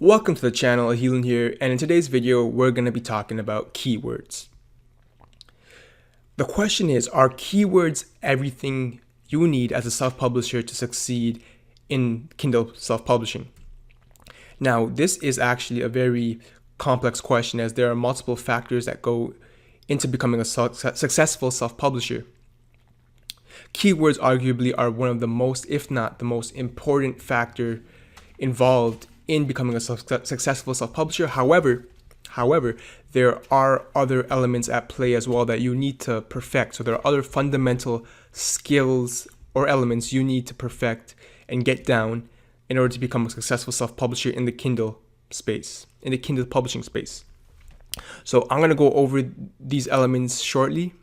Welcome to the channel, Ahilan here, and in today's video, we're going to be talking about keywords. The question is, are keywords everything you need as a self-publisher to succeed in Kindle self-publishing? Now, this is actually a very complex question as there are multiple factors that go into becoming a successful self-publisher. Keywords arguably are one of the most, if not the most important factor involved in becoming a successful self-publisher. However, there are other elements at play as well that you need to perfect. So there are other fundamental skills or elements you need to perfect and get down in order to become a successful self-publisher in the Kindle space, in the Kindle publishing space. So I'm going to go over these elements shortly.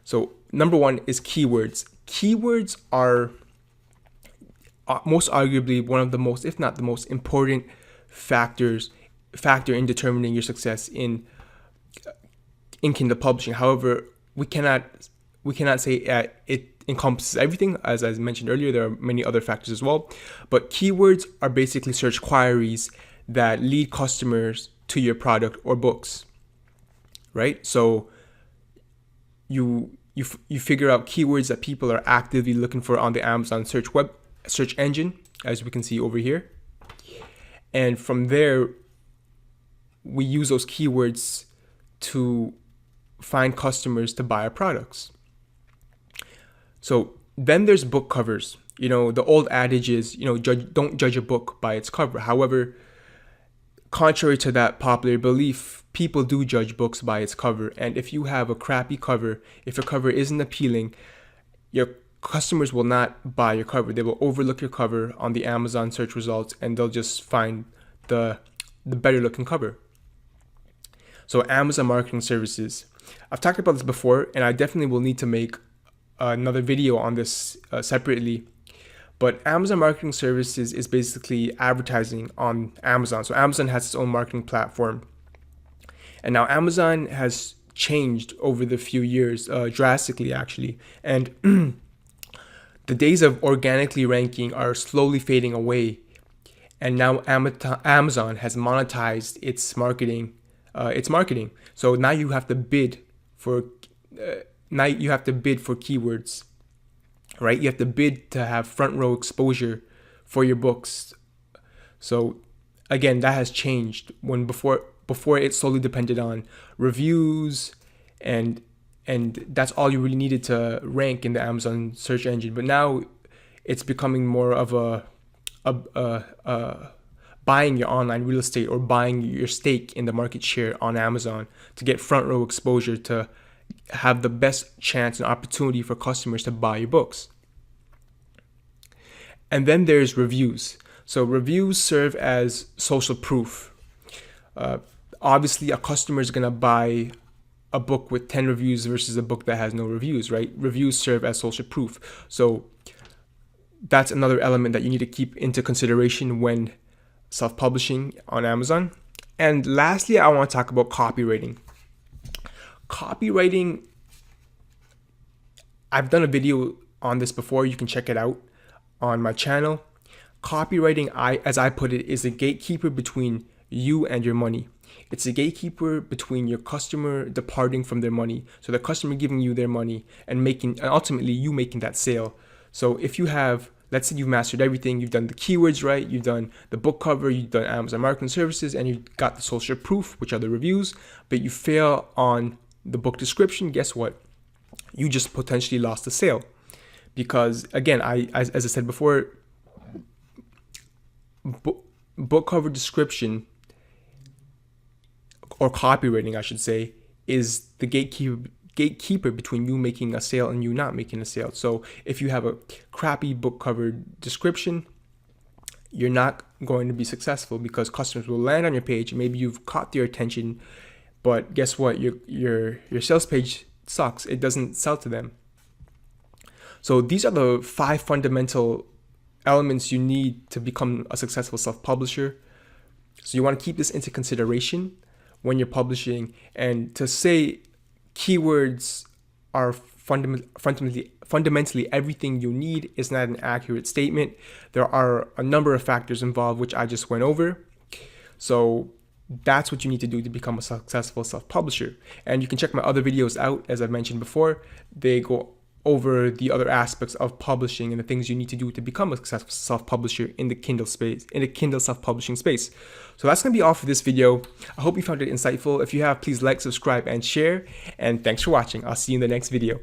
So number one is keywords. Keywords are most arguably one of the most, if not the most important factor in determining your success in Kindle publishing. However, we cannot say it encompasses everything. As I mentioned earlier, there are many other factors as well. But keywords are basically search queries that lead customers to your product or books, right? So you figure out keywords that people are actively looking for on the Amazon search engine, as we can see over here, and from there we use those keywords to find customers to buy our products. So then there's book covers. The old adage is, don't judge a book by its cover. However, contrary to that popular belief, people do judge books by its cover, and if you have a crappy cover, if your cover isn't appealing, your customers will not buy your cover. They will overlook your cover on the Amazon search results and they'll just find the better looking cover. So Amazon marketing services. I've talked about this before and I definitely will need to make another video on this separately. But Amazon marketing services is basically advertising on Amazon. So Amazon has its own marketing platform. And now Amazon has changed over the few years drastically actually. And the days of organically ranking are slowly fading away, and now Amazon has monetized its marketing. So now you have to bid for keywords, right? You have to bid to have front row exposure for your books. So again, that has changed. When before it solely depended on reviews and that's all you really needed to rank in the Amazon search engine. But now it's becoming more of a buying your online real estate or buying your stake in the market share on Amazon to get front row exposure to have the best chance and opportunity for customers to buy your books. And then there's reviews. So reviews serve as social proof. Obviously, a customer is going to buy a book with 10 reviews versus a book that has no reviews, right? Reviews serve as social proof. So that's another element that you need to keep into consideration when self-publishing on Amazon. And lastly, I want to talk about copywriting. Copywriting, I've done a video on this before. You can check it out on my channel. Copywriting, as I put it, is a gatekeeper between you and your money. It's a gatekeeper between your customer departing from their money. So the customer giving you their money and ultimately you making that sale. So if you have, let's say you've mastered everything, you've done the keywords right, you've done the book cover, you've done Amazon marketing services, and you've got the social proof, which are the reviews, but you fail on the book description, guess what? You just potentially lost the sale. Because again, as I said before, book cover description, or copywriting, I should say, is the gatekeeper between you making a sale and you not making a sale. So if you have a crappy book cover description, you're not going to be successful because customers will land on your page. Maybe you've caught their attention, but guess what? Your sales page sucks. It doesn't sell to them. So these are the 5 fundamental elements you need to become a successful self-publisher. So you want to keep this into consideration when you're publishing. And to say keywords are fundamentally everything you need is not an accurate statement. There are a number of factors involved, which I just went over. So that's what you need to do to become a successful self-publisher. And you can check my other videos out, as I've mentioned before. They go over the other aspects of publishing and the things you need to do to become a successful self-publisher in the Kindle space, in the Kindle self-publishing space. So that's going to be all for this video. I hope you found it insightful. If you have, please like, subscribe, and share. And thanks for watching. I'll see you in the next video.